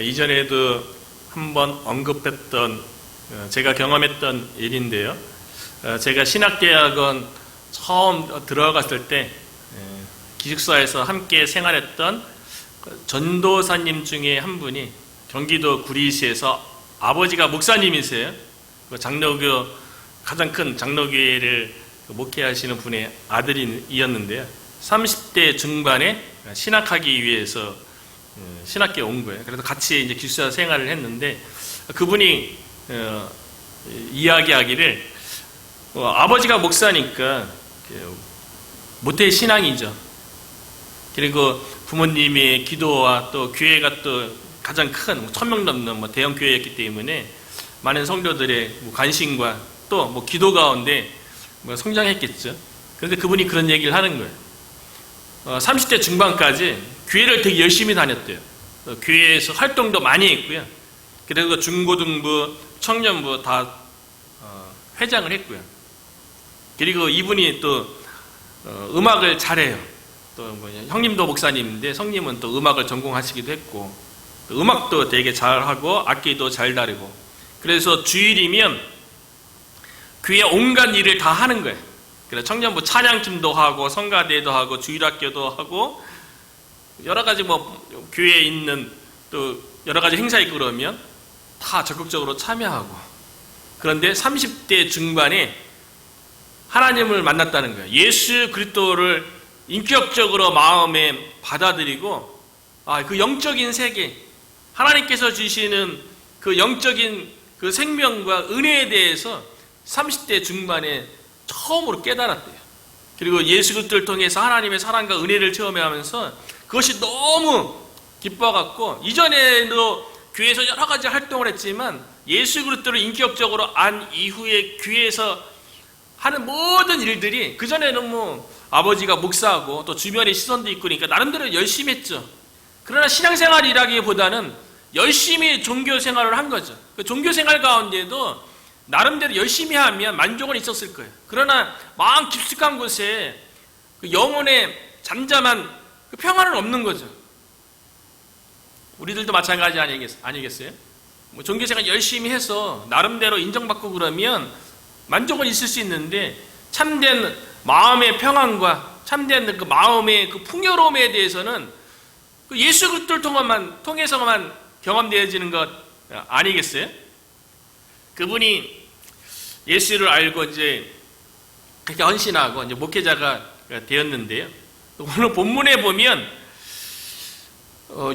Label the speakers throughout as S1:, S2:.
S1: 이전에도 한번 언급했던 제가 경험했던 일인데요. 제가 신학대학원 처음 들어갔을 때 기숙사에서 함께 생활했던 전도사님 중에 한 분이 경기도 구리시에서 아버지가 목사님이세요. 장로교, 가장 큰 장로교회를 목회하시는 분의 아들이었는데요. 30대 중반에 신학하기 위해서 신학교에 온 거예요. 그래서 같이 이제 기숙사 생활을 했는데 그분이 이야기하기를 아버지가 목사니까 모태 신앙이죠. 그리고 부모님의 기도와 또 교회가 또 가장 큰 1000명 넘는 대형 교회였기 때문에 많은 성도들의 관심과 또 기도 가운데 성장했겠죠. 그런데 그분이 그런 얘기를 하는 거예요. 30대 중반까지 교회를 되게 열심히 다녔대요. 교회에서 활동도 많이 했고요. 그리고 중고등부, 청년부 다 회장을 했고요. 그리고 이분이 또 음악을 잘해요. 또 형님도 목사님인데 성님은 또 음악을 전공하시기도 했고 또 음악도 되게 잘하고 악기도 잘 다루고 그래서 주일이면 교회 온갖 일을 다 하는 거예요. 그래서 청년부 찬양팀도 하고 성가대도 하고 주일학교도 하고 여러 가지 교회에 있는 또 여러 가지 행사 있고 그러면 다 적극적으로 참여하고 그런데 30대 중반에 하나님을 만났다는 거예요. 예수 그리스도를 인격적으로 마음에 받아들이고 그 영적인 세계 하나님께서 주시는 그 영적인 그 생명과 은혜에 대해서 30대 중반에 처음으로 깨달았대요. 그리고 예수 그리스도를 통해서 하나님의 사랑과 은혜를 체험하면서 그것이 너무 기뻐갖고 이전에도 교회에서 여러 가지 활동을 했지만 예수 그리스도를 인격적으로 안 이후에 교회에서 하는 모든 일들이 그전에는 아버지가 목사하고 또 주변에 시선도 있고 그러니까 나름대로 열심히 했죠. 그러나 신앙생활이라기보다는 열심히 종교생활을 한 거죠. 그 종교생활 가운데도 나름대로 열심히 하면 만족은 있었을 거예요. 그러나 마음 깊숙한 곳에 그 영혼의 잠잠한 그 평안은 없는 거죠. 우리들도 마찬가지 아니겠어요? 종교생활 열심히 해서 나름대로 인정받고 그러면 만족은 있을 수 있는데 참된 마음의 평안과 참된 그 마음의 그 풍요로움에 대해서는 그 예수 그리스도를 통해서만 경험되어지는 것 아니겠어요? 그분이 예수를 알고 이제 그렇게 헌신하고 이제 목회자가 되었는데요. 오늘 본문에 보면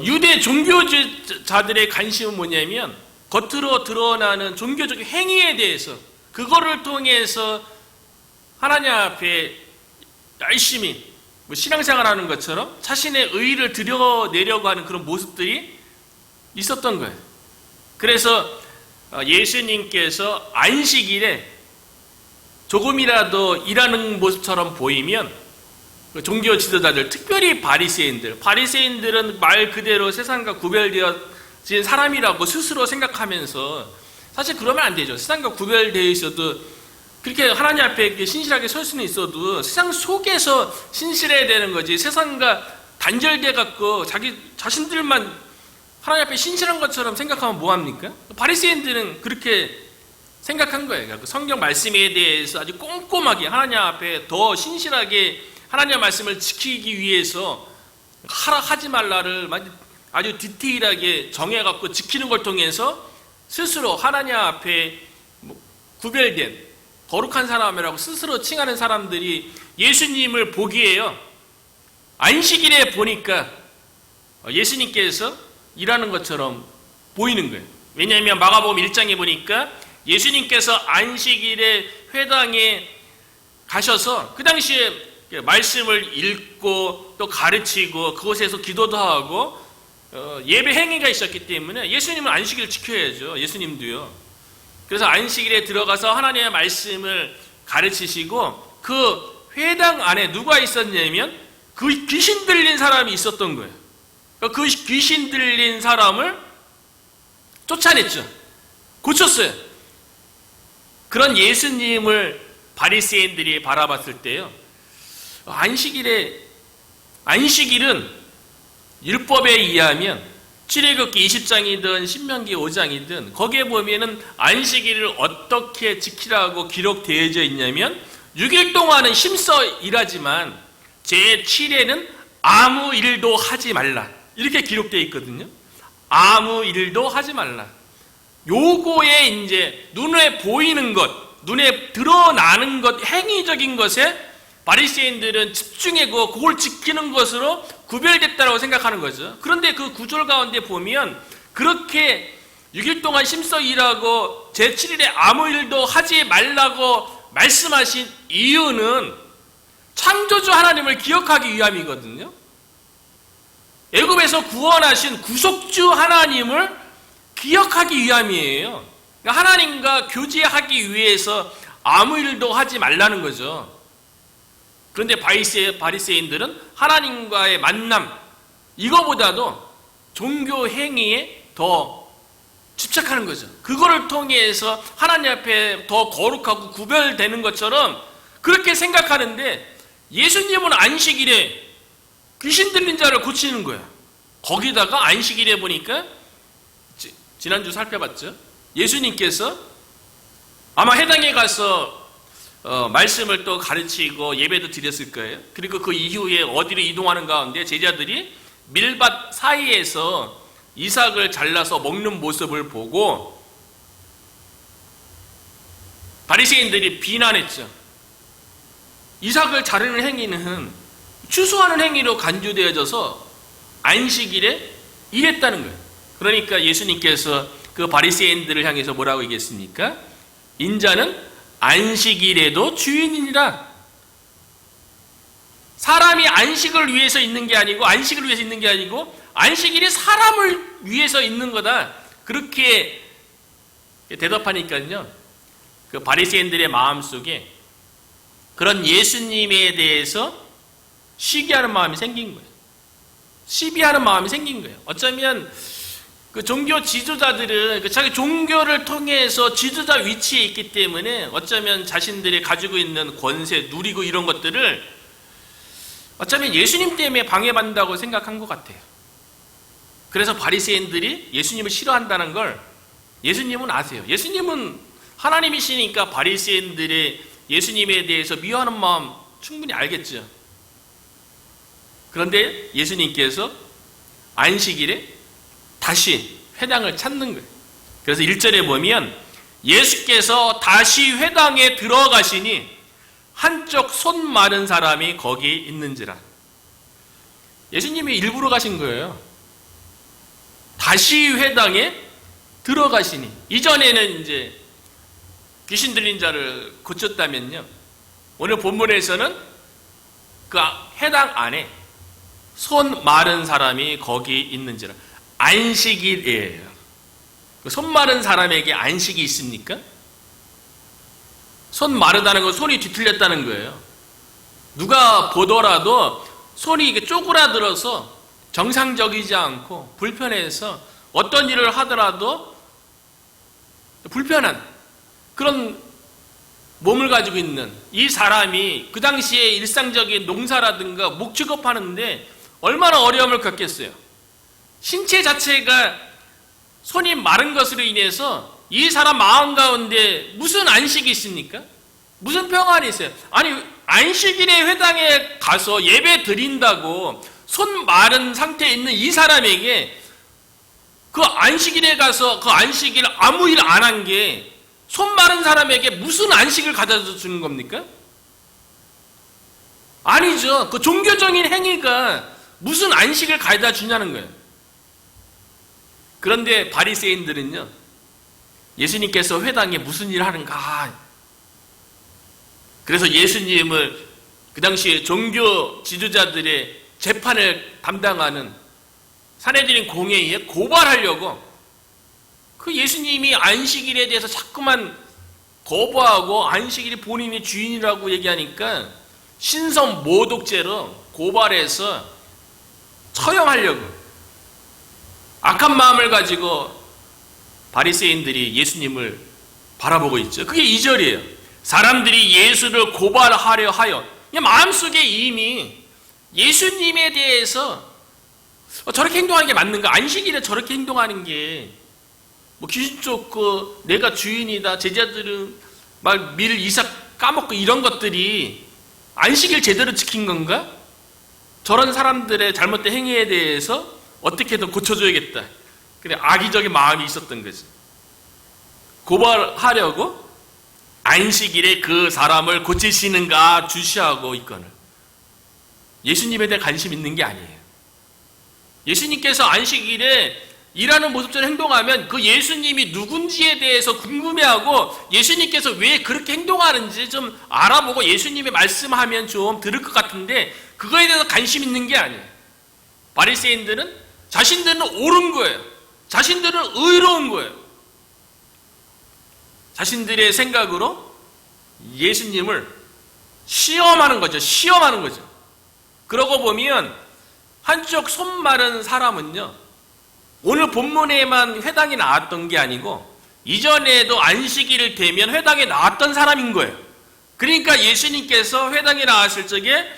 S1: 유대 종교자들의 관심은 뭐냐면 겉으로 드러나는 종교적 행위에 대해서 그거를 통해서 하나님 앞에 열심히 신앙생활하는 것처럼 자신의 의의를 드러내려고 하는 그런 모습들이 있었던 거예요. 그래서 예수님께서 안식일에 조금이라도 일하는 모습처럼 보이면 종교 지도자들, 특별히 바리새인들은 말 그대로 세상과 구별되어진 사람이라고 스스로 생각하면서 사실 그러면 안 되죠. 세상과 구별되어 있어도 그렇게 하나님 앞에 신실하게 설 수는 있어도 세상 속에서 신실해야 되는 거지 세상과 단절돼 갖고 자신들만 하나님 앞에 신실한 것처럼 생각하면 뭐합니까? 바리새인들은 그렇게 생각한 거예요. 성경 말씀에 대해서 아주 꼼꼼하게 하나님 앞에 더 신실하게 하나님의 말씀을 지키기 위해서 하지 말라를 아주 디테일하게 정해갖고 지키는 걸 통해서 스스로 하나님 앞에 구별된 거룩한 사람이라고 스스로 칭하는 사람들이 예수님을 보기에요. 안식일에 보니까 예수님께서 일하는 것처럼 보이는 거예요. 왜냐하면 마가복음 1장에 보니까 예수님께서 안식일에 회당에 가셔서 그 당시에 말씀을 읽고 또 가르치고 그곳에서 기도도 하고 예배 행위가 있었기 때문에 예수님은 안식일을 지켜야죠. 예수님도요. 그래서 안식일에 들어가서 하나님의 말씀을 가르치시고 그 회당 안에 누가 있었냐면 그 귀신 들린 사람이 있었던 거예요. 그 귀신 들린 사람을 쫓아냈죠. 고쳤어요. 그런 예수님을 바리새인들이 바라봤을 때요. 안식일은 율법에 의하면 출애굽기 20장이든 신명기 5장이든 거기에 보면은 안식일을 어떻게 지키라고 기록되어져 있냐면 6일 동안은 힘써 일하지만 제7일에는 아무 일도 하지 말라 이렇게 기록되어 있거든요. 아무 일도 하지 말라. 요거에 이제 눈에 보이는 것, 눈에 드러나는 것, 행위적인 것에 바리새인들은 집중하고 그걸 지키는 것으로 구별됐다고 생각하는 거죠. 그런데 그 구절 가운데 보면 그렇게 6일 동안 힘써 일하고 제7일에 아무 일도 하지 말라고 말씀하신 이유는 창조주 하나님을 기억하기 위함이거든요. 애굽에서 구원하신 구속주 하나님을 기억하기 위함이에요. 그러니까 하나님과 교제하기 위해서 아무 일도 하지 말라는 거죠. 그런데 바리새인들은 하나님과의 만남, 이거보다도 종교 행위에 더 집착하는 거죠. 그거를 통해서 하나님 앞에 더 거룩하고 구별되는 것처럼 그렇게 생각하는데 예수님은 안식일에 귀신 들린 자를 고치는 거야. 거기다가 안식일에 보니까 지난주 살펴봤죠. 예수님께서 아마 해당에 가서 말씀을 또 가르치고 예배도 드렸을 거예요. 그리고 그 이후에 어디로 이동하는 가운데 제자들이 밀밭 사이에서 이삭을 잘라서 먹는 모습을 보고 바리새인들이 비난했죠. 이삭을 자르는 행위는 추수하는 행위로 간주되어져서 안식일에 일했다는 거예요. 그러니까 예수님께서 그 바리새인들을 향해서 뭐라고 얘기했습니까? 인자는 안식일에도 주인이니라. 사람이 안식을 위해서 있는 게 아니고 안식을 위해서 있는 게 아니고 안식일이 사람을 위해서 있는 거다. 그렇게 대답하니까요. 그 바리새인들의 마음속에 그런 예수님에 대해서 시기하는 마음이 생긴 거예요. 시비하는 마음이 생긴 거예요. 어쩌면 그 종교 지도자들은 그 자기 종교를 통해서 지도자 위치에 있기 때문에 어쩌면 자신들이 가지고 있는 권세, 누리고 이런 것들을 어쩌면 예수님 때문에 방해받는다고 생각한 것 같아요. 그래서 바리새인들이 예수님을 싫어한다는 걸 예수님은 아세요. 예수님은 하나님이시니까 바리새인들의 예수님에 대해서 미워하는 마음 충분히 알겠죠. 그런데 예수님께서 안식일에 다시 회당을 찾는 거예요. 그래서 1절에 보면 예수께서 다시 회당에 들어가시니 한쪽 손 마른 사람이 거기 있는지라. 예수님이 일부러 가신 거예요. 다시 회당에 들어가시니. 이전에는 이제 귀신 들린 자를 고쳤다면요. 오늘 본문에서는 그 회당 안에 손 마른 사람이 거기 있는지라. 안식일이에요. 손 마른 사람에게 안식이 있습니까? 손 마르다는 건 손이 뒤틀렸다는 거예요. 누가 보더라도 손이 이게 쪼그라들어서 정상적이지 않고 불편해서 어떤 일을 하더라도 불편한 그런 몸을 가지고 있는 이 사람이 그 당시에 일상적인 농사라든가 목축업하는데 얼마나 어려움을 겪겠어요. 신체 자체가 손이 마른 것으로 인해서 이 사람 마음 가운데 무슨 안식이 있습니까? 무슨 평안이 있어요? 아니 안식일에 회당에 가서 예배 드린다고 손 마른 상태에 있는 이 사람에게 그 안식일에 가서 그 안식일 아무 일 안 한 게 손 마른 사람에게 무슨 안식을 가져다 주는 겁니까? 아니죠. 그 종교적인 행위가 무슨 안식을 가져다 주냐는 거예요. 그런데 바리새인들은요. 예수님께서 회당에 무슨 일을 하는가. 그래서 예수님을 그 당시에 종교 지도자들의 재판을 담당하는 산헤드린 공회의에 고발하려고 그 예수님이 안식일에 대해서 자꾸만 거부하고 안식일이 본인이 주인이라고 얘기하니까 신성 모독죄로 고발해서 처형하려고 악한 마음을 가지고 바리새인들이 예수님을 바라보고 있죠. 그게 2절이에요. 사람들이 예수를 고발하려 하여 마음속에 이미 예수님에 대해서 저렇게 행동하는 게 맞는가? 안식일에 저렇게 행동하는 게 뭐 귀신 쫓고 내가 주인이다, 제자들은 막 밀 이삭 까먹고 이런 것들이 안식일 제대로 지킨 건가? 저런 사람들의 잘못된 행위에 대해서 어떻게든 고쳐줘야겠다. 그래, 악의적인 마음이 있었던 거지. 고발하려고 안식일에 그 사람을 고치시는가 주시하고 있거늘. 예수님에 대해 관심 있는 게 아니에요. 예수님께서 안식일에 일하는 모습처럼 행동하면 그 예수님이 누군지에 대해서 궁금해하고 예수님께서 왜 그렇게 행동하는지 좀 알아보고 예수님의 말씀하면 좀 들을 것 같은데 그거에 대해서 관심 있는 게 아니에요. 바리새인들은 자신들은 옳은 거예요. 자신들은 의로운 거예요. 자신들의 생각으로 예수님을 시험하는 거죠. 시험하는 거죠. 그러고 보면 한쪽 손 마른 사람은요, 오늘 본문에만 회당에 나왔던 게 아니고 이전에도 안식일을 되면 회당에 나왔던 사람인 거예요. 그러니까 예수님께서 회당에 나왔을 적에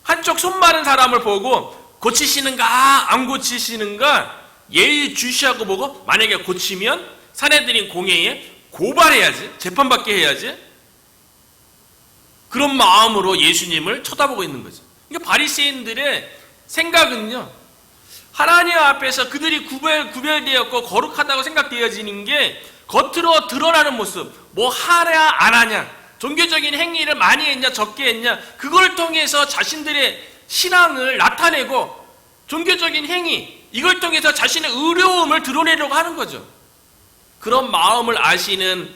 S1: 한쪽 손 마른 사람을 보고 고치시는가 안 고치시는가 예의주시하고 보고 만약에 고치면 사내들인 공회에 고발해야지, 재판받게 해야지, 그런 마음으로 예수님을 쳐다보고 있는 거죠. 그러니까 바리새인들의 생각은요, 하나님 앞에서 그들이 구별되었고 거룩하다고 생각되어지는 게 겉으로 드러나는 모습, 뭐 하냐 안 하냐, 종교적인 행위를 많이 했냐 적게 했냐, 그걸 통해서 자신들의 신앙을 나타내고 종교적인 행위, 이걸 통해서 자신의 의로움을 드러내려고 하는 거죠. 그런 마음을 아시는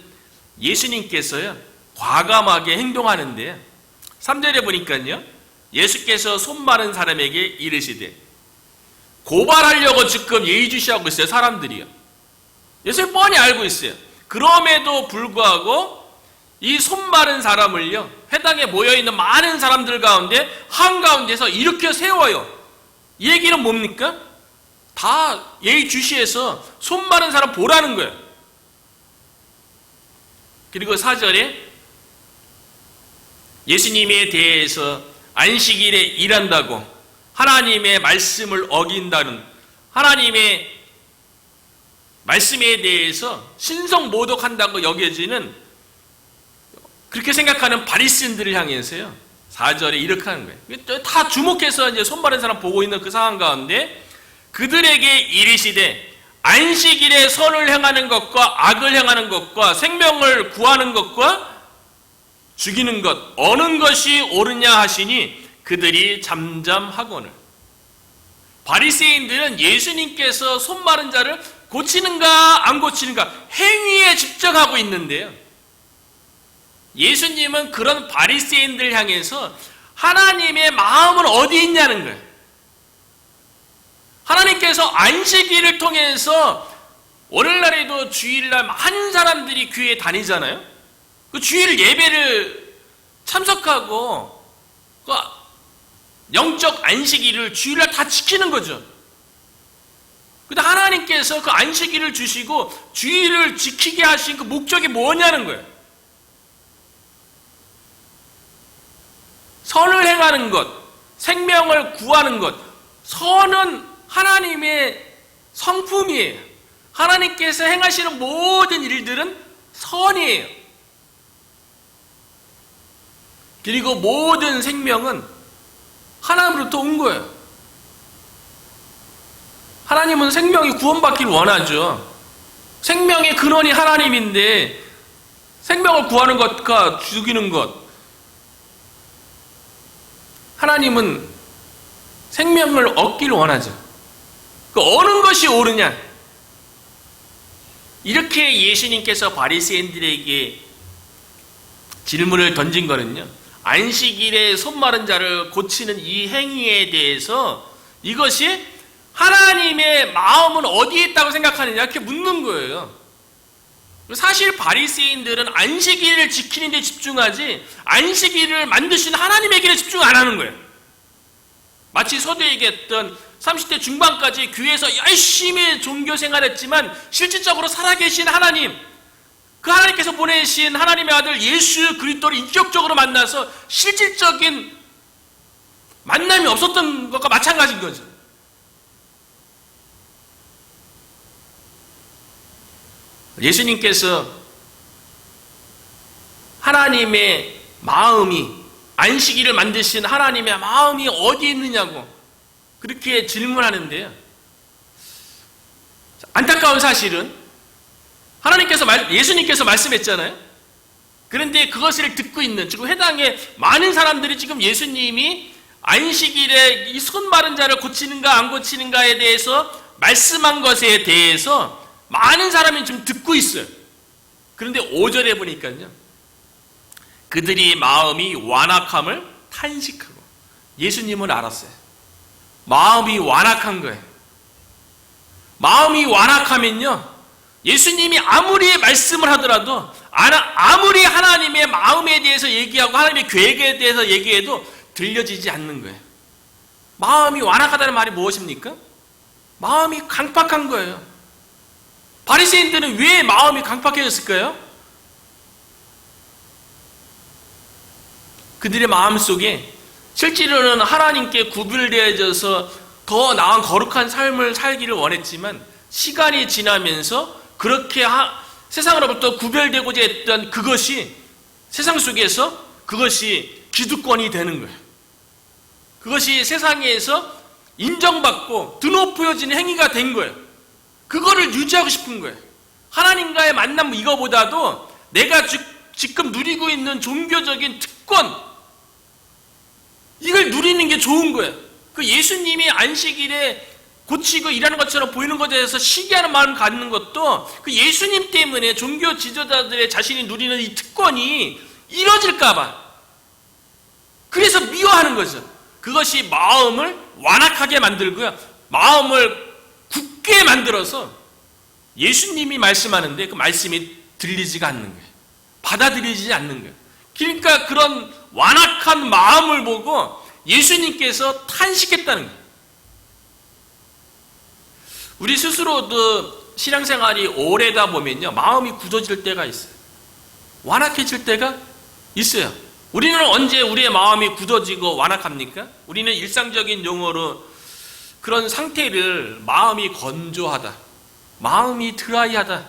S1: 예수님께서요, 과감하게 행동하는데 3절에 보니까요, 예수께서 손 마른 사람에게 이르시되, 고발하려고 지금 예의주시하고 있어요. 사람들이요. 예수님 뻔히 알고 있어요. 그럼에도 불구하고 이 손 마른 사람을요, 회당에 모여있는 많은 사람들 가운데 한가운데서 이렇게 세워요. 이 얘기는 뭡니까? 다 예의주시해서 손 마른 사람 보라는 거예요. 그리고 4절에 예수님에 대해서 안식일에 일한다고 하나님의 말씀을 어긴다는, 하나님의 말씀에 대해서 신성모독한다고 여겨지는, 그렇게 생각하는 바리새인들을 향해서요, 4절에 이렇게 하는 거예요. 다 주목해서 이제 손 바른 사람 보고 있는 그 상황 가운데 그들에게 이르시되, 안식일에 선을 행하는 것과 악을 행하는 것과 생명을 구하는 것과 죽이는 것 어느 것이 옳으냐 하시니 그들이 잠잠하거늘. 바리새인들은 예수님께서 손 마른 자를 고치는가 안 고치는가 행위에 집중하고 있는데요, 예수님은 그런 바리새인들 향해서 하나님의 마음은 어디 있냐는 거예요. 하나님께서 안식일을 통해서 오늘날에도 주일날 많은 사람들이 교회에 다니잖아요. 그 주일 예배를 참석하고 그 영적 안식일을 주일날 다 지키는 거죠. 근데 하나님께서 그 안식일을 주시고 주일을 지키게 하신 그 목적이 뭐냐는 거예요. 선을 행하는 것, 생명을 구하는 것. 선은 하나님의 성품이에요. 하나님께서 행하시는 모든 일들은 선이에요. 그리고 모든 생명은 하나님으로부터 온 거예요. 하나님은 생명이 구원받기를 원하죠. 생명의 근원이 하나님인데 생명을 구하는 것과 죽이는 것, 하나님은 생명을 얻기를 원하죠. 그 어느 것이 옳으냐, 이렇게 예수님께서 바리새인들에게 질문을 던진 거는요, 안식일에 손 마른 자를 고치는 이 행위에 대해서 이것이 하나님의 마음은 어디에 있다고 생각하느냐, 이렇게 묻는 거예요. 사실 바리새인들은 안식일을 지키는 데 집중하지 안식일을 만드신 하나님에게 집중 안 하는 거예요. 마치 서두에 얘기했던 30대 중반까지 교회에서 열심히 종교 생활했지만 실질적으로 살아계신 하나님, 그 하나님께서 보내신 하나님의 아들 예수 그리스도를 인격적으로 만나서 실질적인 만남이 없었던 것과 마찬가지인 거죠. 예수님께서 하나님의 마음이, 안식일을 만드신 하나님의 마음이 어디 있느냐고 그렇게 질문하는데요. 안타까운 사실은 예수님께서 말씀했잖아요. 그런데 그것을 듣고 있는, 지금 회당에 많은 사람들이 지금 예수님이 안식일에 이 손 마른 자를 고치는가 안 고치는가에 대해서 말씀한 것에 대해서 많은 사람이 지금 듣고 있어요. 그런데 5절에 보니까요, 그들이 마음이 완악함을 탄식하고, 예수님은 알았어요. 마음이 완악한 거예요. 마음이 완악하면요, 예수님이 아무리 말씀을 하더라도, 아무리 하나님의 마음에 대해서 얘기하고 하나님의 계획에 대해서 얘기해도 들려지지 않는 거예요. 마음이 완악하다는 말이 무엇입니까? 마음이 강팍한 거예요. 바리새인들은 왜 마음이 강팍해졌을까요? 그들의 마음속에 실제로는 하나님께 구별되어져서 더 나은 거룩한 삶을 살기를 원했지만, 시간이 지나면서 그렇게 세상으로부터 구별되고자 했던 그것이 세상 속에서 그것이 기득권이 되는 거예요. 그것이 세상에서 인정받고 드높여지는 행위가 된 거예요. 그거를 유지하고 싶은 거예요. 하나님과의 만남, 이거보다도 내가 지금 누리고 있는 종교적인 특권, 이걸 누리는 게 좋은 거예요. 그 예수님이 안식일에 고치고 일하는 것처럼 보이는 것에 대해서 시기하는 마음을 갖는 것도 그 예수님 때문에 종교 지도자들의 자신이 누리는 이 특권이 이뤄질까봐, 그래서 미워하는 거죠. 그것이 마음을 완악하게 만들고요, 마음을 굳게 만들어서 예수님이 말씀하는데 그 말씀이 들리지가 않는 거예요. 받아들이지 않는 거예요. 그러니까 그런 완악한 마음을 보고 예수님께서 탄식했다는 거예요. 우리 스스로도 신앙생활이 오래다 보면요, 마음이 굳어질 때가 있어요. 완악해질 때가 있어요. 우리는 언제 우리의 마음이 굳어지고 완악합니까? 우리는 일상적인 용어로 그런 상태를 마음이 건조하다, 마음이 드라이하다,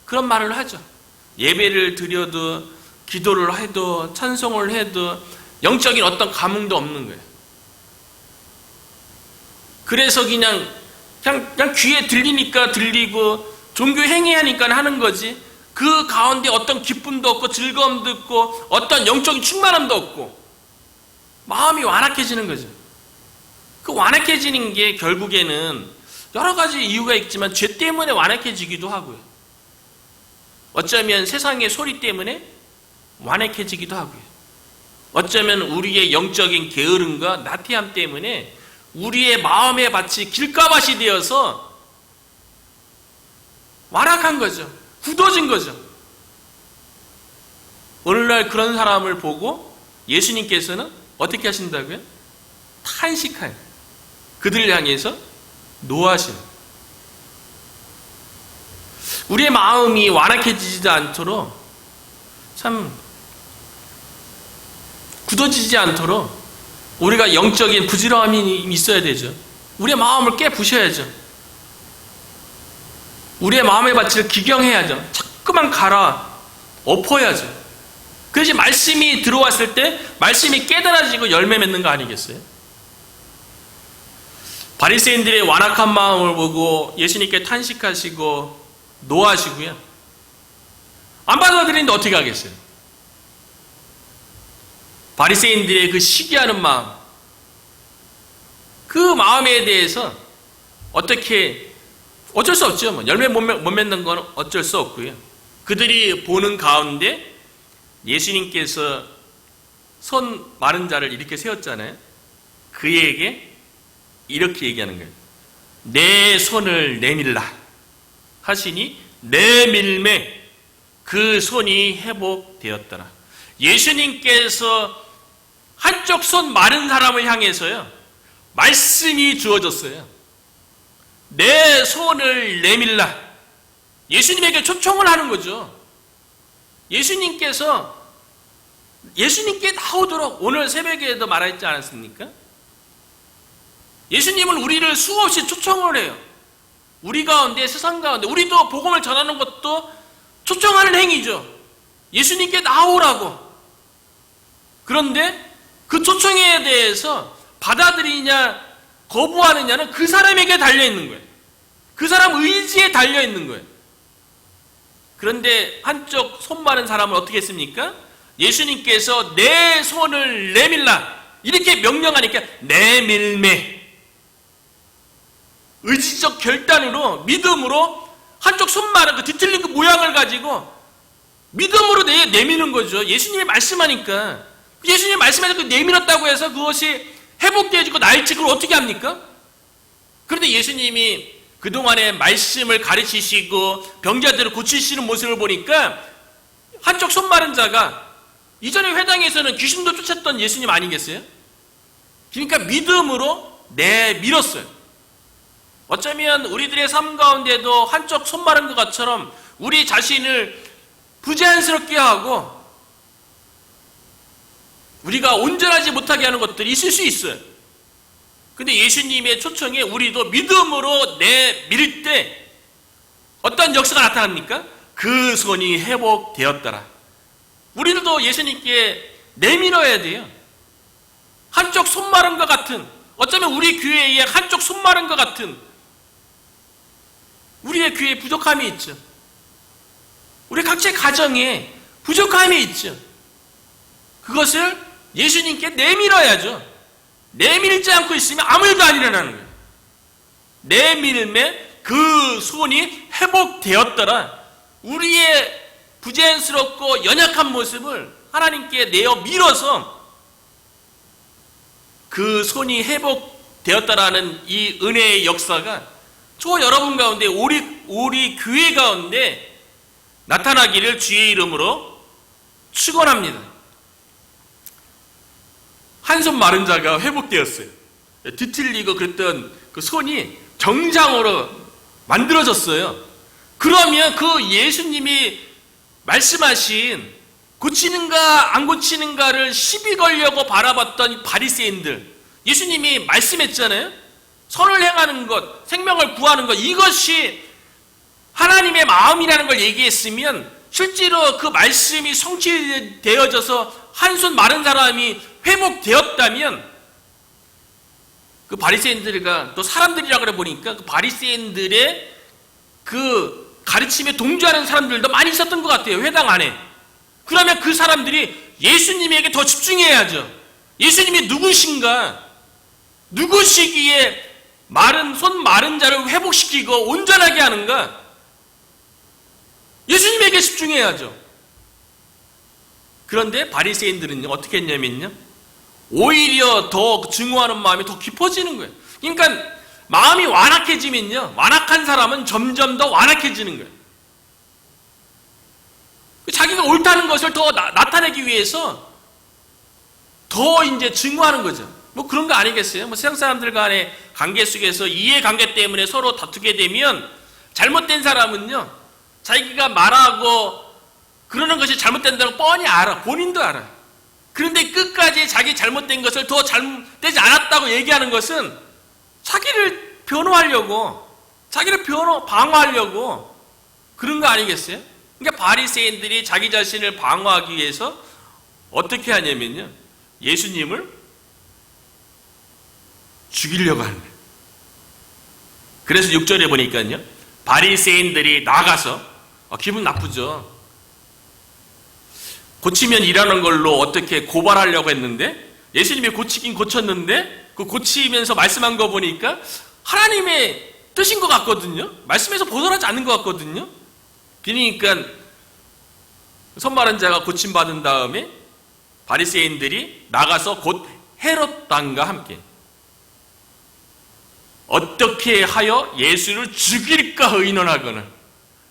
S1: 그런 말을 하죠. 예배를 드려도, 기도를 해도, 찬송을 해도 영적인 어떤 감흥도 없는 거예요. 그래서 그냥 귀에 들리니까 들리고 종교 행위하니까 하는 거지, 그 가운데 어떤 기쁨도 없고 즐거움도 없고 어떤 영적인 충만함도 없고 마음이 완악해지는 거죠. 그 완악해지는 게 결국에는 여러 가지 이유가 있지만 죄 때문에 완악해지기도 하고요, 어쩌면 세상의 소리 때문에 완악해지기도 하고요, 어쩌면 우리의 영적인 게으름과 나태함 때문에 우리의 마음의 밭이 길가밭이 되어서 완악한 거죠. 굳어진 거죠. 오늘날 그런 사람을 보고 예수님께서는 어떻게 하신다고요? 탄식하여 그들을 향해서 노하시는, 우리의 마음이 완악해지지도 않도록, 참 굳어지지 않도록 우리가 영적인 부지런함이 있어야 되죠. 우리의 마음을 깨부셔야죠. 우리의 마음의 밭을 기경해야죠. 자꾸만 갈아 엎어야죠. 그래서 말씀이 들어왔을 때 말씀이 깨달아지고 열매 맺는 거 아니겠어요? 바리새인들의 완악한 마음을 보고 예수님께 탄식하시고 노하시고요, 안 받아들이는데 어떻게 하겠어요? 바리새인들의 그 시기하는 마음, 그 마음에 대해서 어쩔 수 없죠. 열매 못 맺는 건 어쩔 수 없고요. 그들이 보는 가운데 예수님께서 손 마른 자를 이렇게 세웠잖아요. 그에게 이렇게 얘기하는 거예요. 내 손을 내밀라 하시니 내밀매 그 손이 회복되었더라. 예수님께서 한쪽 손 마른 사람을 향해서요, 말씀이 주어졌어요. 내 손을 내밀라. 예수님에게 초청을 하는 거죠. 예수님께 나오도록 오늘 새벽에도 말했지 않았습니까? 예수님은 우리를 수없이 초청을 해요. 우리 가운데, 세상 가운데, 우리도 복음을 전하는 것도 초청하는 행위죠. 예수님께 나오라고. 그런데 그 초청에 대해서 받아들이냐 거부하느냐는 그 사람에게 달려있는 거예요. 그 사람 의지에 달려있는 거예요. 그런데 한쪽 손 마른 사람은 어떻게 했습니까? 예수님께서 내 손을 내밀라 이렇게 명령하니까 내밀매, 의지적 결단으로 믿음으로 한쪽 손 마른 그 뒤틀린 그 모양을 가지고 믿음으로 내미는 거죠. 예수님이 말씀하니까, 예수님이 말씀하니까 내밀었다고 해서 그것이 회복되어지고 나을지 그걸 어떻게 합니까? 그런데 예수님이 그동안에 말씀을 가르치시고 병자들을 고치시는 모습을 보니까 한쪽 손 마른 자가 이전에 회당에서는 귀신도 쫓았던 예수님 아니겠어요? 그러니까 믿음으로 내밀었어요. 어쩌면 우리들의 삶 가운데도 한쪽 손 마른 것처럼 우리 자신을 부자연스럽게 하고 우리가 온전하지 못하게 하는 것들이 있을 수 있어요. 근데 예수님의 초청에 우리도 믿음으로 내밀 때 어떤 역사가 나타납니까? 그 손이 회복되었더라. 우리들도 예수님께 내밀어야 돼요. 한쪽 손 마른 것 같은, 어쩌면 우리 교회에 한쪽 손 마른 것 같은 우리의 교회에 부족함이 있죠. 우리 각자의 가정에 부족함이 있죠. 그것을 예수님께 내밀어야죠. 내밀지 않고 있으면 아무 일도 안 일어나는 거예요. 내밀매 그 손이 회복되었더라. 우리의 부자연스럽고 연약한 모습을 하나님께 내어 밀어서 그 손이 회복되었다라는 이 은혜의 역사가 저 여러분 가운데 우리 교회 가운데 나타나기를 주의 이름으로 축원합니다. 한 손 마른 자가 회복되었어요. 뒤틀리고 그랬던 그 손이 정상으로 만들어졌어요. 그러면 그 예수님이 말씀하신 고치는가 안 고치는가를 시비 걸려고 바라봤던 바리새인들, 예수님이 말씀했잖아요. 선을 행하는 것, 생명을 구하는 것, 이것이 하나님의 마음이라는 걸 얘기했으면 실제로 그 말씀이 성취되어져서 한 손 마른 사람이 회복되었다면 그 바리새인들과 또 사람들이라 그래 보니까 그 바리새인들의 그 가르침에 동조하는 사람들도 많이 있었던 것 같아요. 회당 안에. 그러면 그 사람들이 예수님에게 더 집중해야죠. 예수님이 누구신가? 누구시기에 손 마른 자를 회복시키고 온전하게 하는가? 예수님에게 집중해야죠. 그런데 바리새인들은요, 어떻게 했냐면요, 오히려 더 증오하는 마음이 더 깊어지는 거예요. 그러니까 마음이 완악해지면요, 완악한 사람은 점점 더 완악해지는 거예요. 자기가 옳다는 것을 더 나타내기 위해서 더 이제 증오하는 거죠. 뭐 그런 거 아니겠어요? 뭐 세상 사람들 간의 관계 속에서 이해관계 때문에 서로 다투게 되면 잘못된 사람은요, 자기가 말하고 그러는 것이 잘못된다고 뻔히 알아. 본인도 알아. 그런데 끝까지 자기 잘못된 것을 더 잘못되지 않았다고 얘기하는 것은 자기를 변호하려고, 자기를 방어하려고 그런 거 아니겠어요? 그러니까 바리새인들이 자기 자신을 방어하기 위해서 어떻게 하냐면요, 예수님을 죽이려고 하는 거예요. 그래서 6절에 보니까요, 바리새인들이 나가서 기분 나쁘죠. 고치면 일하는 걸로 어떻게 고발하려고 했는데 예수님이 고치긴 고쳤는데 그 고치면서 말씀한 거 보니까 하나님의 뜻인 것 같거든요. 말씀에서 벗어나지 않는 것 같거든요. 그러니까 손 마른 자가 고침받은 다음에 바리새인들이 나가서 곧 헤롯 왕과 함께 어떻게 하여 예수를 죽일까 의논하거나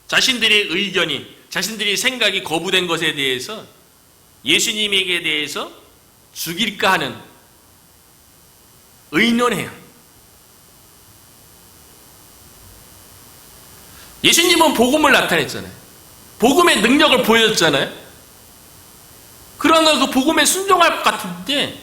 S1: 자신들의 의견이, 자신들의 생각이 거부된 것에 대해서 예수님에게 대해서 죽일까 하는 의논해요. 예수님은 복음을 나타냈잖아요. 복음의 능력을 보여줬잖아요. 그러나 그 복음에 순종할 것 같은데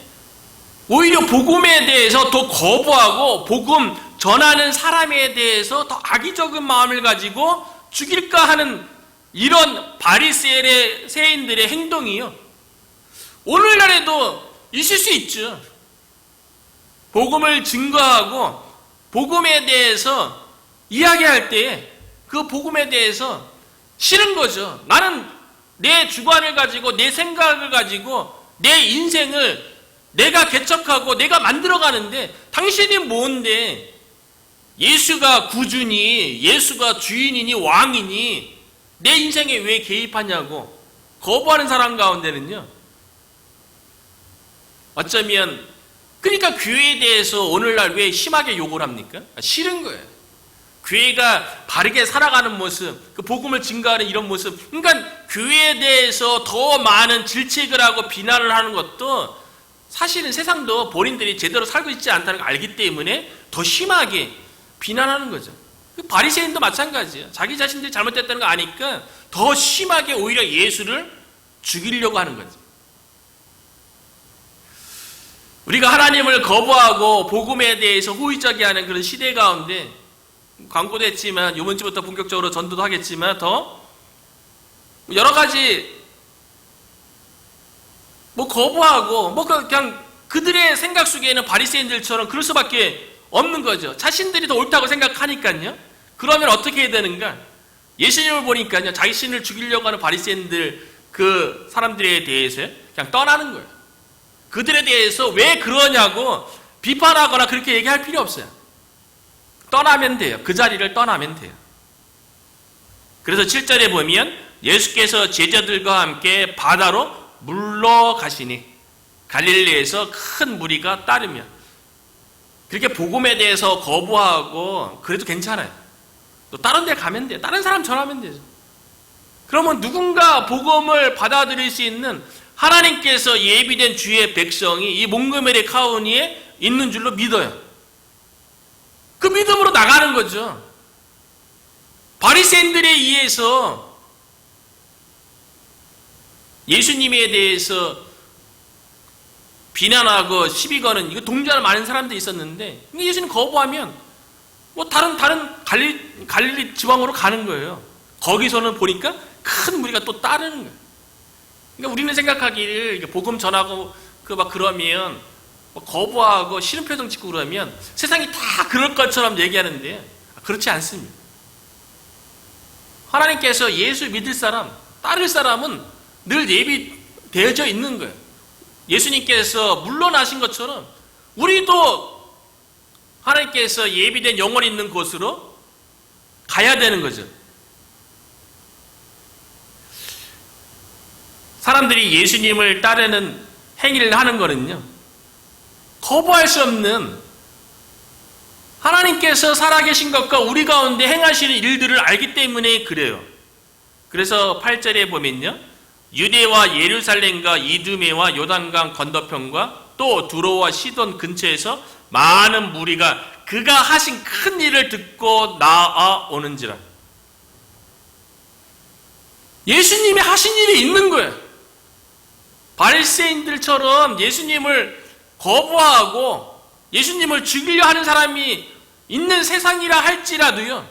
S1: 오히려 복음에 대해서 더 거부하고 복음 전하는 사람에 대해서 더 악의적인 마음을 가지고 죽일까 하는 이런 바리새인들의 행동이요, 오늘날에도 있을 수 있죠. 복음을 증거하고 복음에 대해서 이야기할 때 그 복음에 대해서 싫은 거죠. 나는 내 주관을 가지고 내 생각을 가지고 내 인생을 내가 개척하고 내가 만들어가는데 당신이 뭔데 예수가 구주니 예수가 주인이니 왕이니 내 인생에 왜 개입하냐고 거부하는 사람 가운데는요, 어쩌면 그러니까 교회에 대해서 오늘날 왜 심하게 욕을 합니까? 싫은 거예요. 교회가 바르게 살아가는 모습, 그 복음을 증거하는 이런 모습, 그러니까 교회에 대해서 더 많은 질책을 하고 비난을 하는 것도 사실은 세상도 본인들이 제대로 살고 있지 않다는 걸 알기 때문에 더 심하게 비난하는 거죠. 바리새인도 마찬가지예요. 자기 자신들이 잘못됐다는 거 아니까 더 심하게 오히려 예수를 죽이려고 하는 거죠. 우리가 하나님을 거부하고 복음에 대해서 호의적이하는 그런 시대 가운데, 광고도 했지만 이번 주부터 본격적으로 전도도 하겠지만 더 여러 가지 거부하고 그냥 그들의 생각 속에는 바리새인들처럼 그럴 수밖에 없는 거죠. 자신들이 더 옳다고 생각하니까요. 그러면 어떻게 해야 되는가? 예수님을 보니까요, 자신을 죽이려고 하는 바리새인들 그 사람들에 대해서 그냥 떠나는 거예요. 그들에 대해서 왜 그러냐고 비판하거나 그렇게 얘기할 필요 없어요. 떠나면 돼요. 그 자리를 떠나면 돼요. 그래서 7절에 보면 예수께서 제자들과 함께 바다로 물러가시니 갈릴리에서 큰 무리가 따르며, 그렇게 복음에 대해서 거부하고 그래도 괜찮아요. 또 다른 데 가면 돼요. 다른 사람 전하면 되죠. 그러면 누군가 복음을 받아들일 수 있는 하나님께서 예비된 주의 백성이 이 몽고메리 카운티에 있는 줄로 믿어요. 그 믿음으로 나가는 거죠. 바리새인들에 의해서 예수님에 대해서 비난하고 시비 거는 이거 동조하는 많은 사람들이 있었는데, 예수님 거부하면 다른 갈릴리 지방으로 가는 거예요. 거기서는 보니까 큰 무리가 또 따르는 거예요. 그러니까 우리는 생각하기를 복음 전하고 그러면 거부하고 싫은 표정 짓고 그러면 세상이 다 그럴 것처럼 얘기하는데 그렇지 않습니다. 하나님께서 예수 믿을 사람, 따를 사람은 늘 예비되어져 있는 거예요. 예수님께서 물러나신 것처럼 우리도 하나님께서 예비된 영혼이 있는 곳으로 가야 되는 거죠. 사람들이 예수님을 따르는 행위를 하는 거는요, 거부할 수 없는 하나님께서 살아계신 것과 우리 가운데 행하시는 일들을 알기 때문에 그래요. 그래서 8절에 보면요, 유대와 예루살렘과 이두메와 요단강 건너편과 또 두로와 시돈 근처에서 많은 무리가 그가 하신 큰 일을 듣고 나아오는지라. 예수님이 하신 일이 있는 거예요. 바리새인들처럼 예수님을 거부하고 예수님을 죽이려 하는 사람이 있는 세상이라 할지라도요,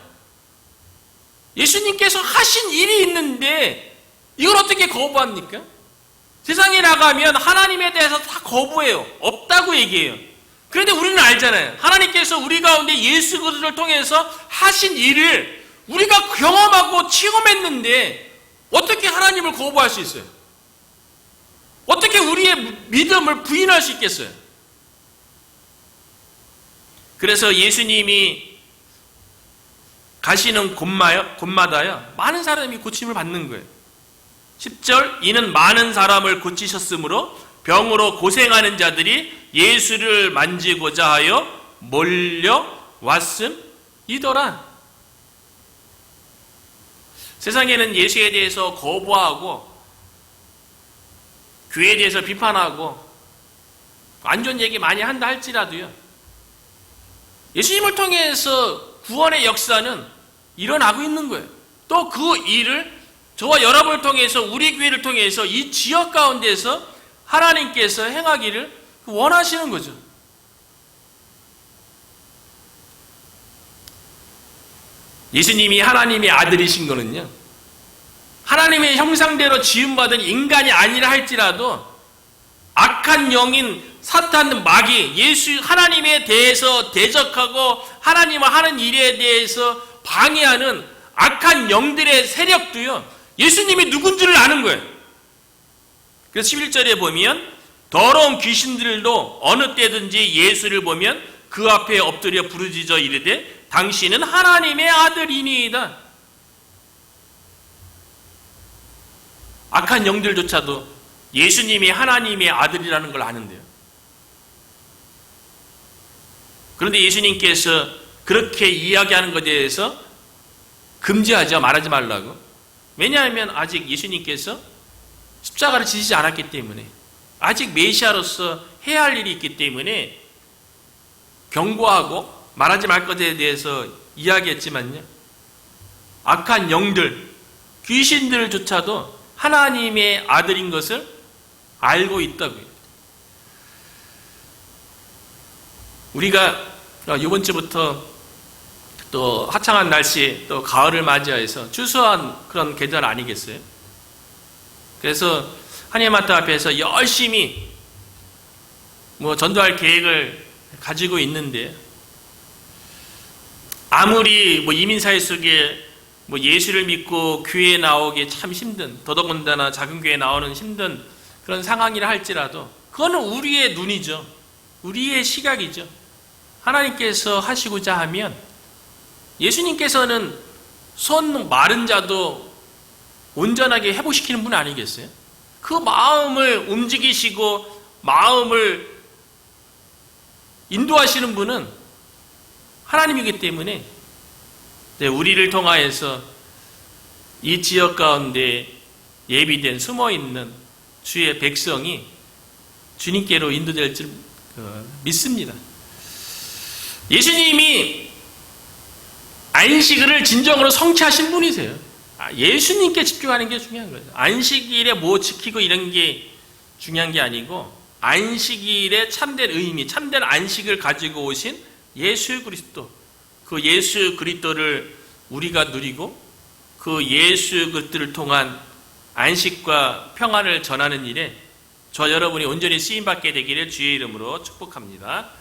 S1: 예수님께서 하신 일이 있는데 이걸 어떻게 거부합니까? 세상에 나가면 하나님에 대해서 다 거부해요. 없다고 얘기해요. 그런데 우리는 알잖아요. 하나님께서 우리 가운데 예수 그리스도를 통해서 하신 일을 우리가 경험하고 체험했는데 어떻게 하나님을 거부할 수 있어요? 어떻게 우리의 믿음을 부인할 수 있겠어요? 그래서 예수님이 가시는 곳마다요, 많은 사람이 고침을 받는 거예요. 10절, 이는 많은 사람을 고치셨으므로 병으로 고생하는 자들이 예수를 만지고자 하여 몰려왔음이더라. 세상에는 예수에 대해서 거부하고 교회에 대해서 비판하고 안 좋은 얘기 많이 한다 할지라도요, 예수님을 통해서 구원의 역사는 일어나고 있는 거예요. 또 그 일을 저와 여러분을 통해서, 우리 교회를 통해서 이 지역 가운데서 하나님께서 행하기를 원하시는 거죠. 예수님이 하나님의 아들이신 거는요, 하나님의 형상대로 지음받은 인간이 아니라 할지라도 악한 영인 사탄 마귀, 하나님에 대해서 대적하고 하나님과 하는 일에 대해서 방해하는 악한 영들의 세력도요, 예수님이 누군지를 아는 거예요. 그래서 11절에 보면 더러운 귀신들도 어느 때든지 예수를 보면 그 앞에 엎드려 부르짖어 이르되 당신은 하나님의 아들이니이다. 악한 영들조차도 예수님이 하나님의 아들이라는 걸 아는데요. 그런데 예수님께서 그렇게 이야기하는 것에 대해서 금지하죠. 말하지 말라고. 왜냐하면 아직 예수님께서 십자가를 지시지 않았기 때문에, 아직 메시아로서 해야 할 일이 있기 때문에 경고하고 말하지 말 것에 대해서 이야기했지만요, 악한 영들, 귀신들조차도 하나님의 아들인 것을 알고 있다고요. 우리가 이번 주부터 또 화창한 날씨, 또 가을을 맞이해서 추수한 그런 계절 아니겠어요? 그래서 하나님 앞에서 열심히 전도할 계획을 가지고 있는데, 아무리 이민사회 속에 예수를 믿고 교회에 나오기 참 힘든, 더더군다나 작은 교회에 나오는 힘든 그런 상황이라 할지라도 그거는 우리의 눈이죠. 우리의 시각이죠. 하나님께서 하시고자 하면, 예수님께서는 손 마른 자도 온전하게 회복시키는 분 아니겠어요? 그 마음을 움직이시고 마음을 인도하시는 분은 하나님이기 때문에 우리를 통하여서 이 지역 가운데 예비된 숨어있는 주의 백성이 주님께로 인도될 줄 믿습니다. 예수님이 안식일을 진정으로 성취하신 분이세요. 예수님께 집중하는 게 중요한 거예요. 안식일에 지키고 이런 게 중요한 게 아니고, 안식일의 참된 의미, 참된 안식을 가지고 오신 예수 그리스도, 그 예수 그리스도를 우리가 누리고 그 예수 그리스도를 통한 안식과 평안을 전하는 일에 저 여러분이 온전히 쓰임받게 되기를 주의 이름으로 축복합니다.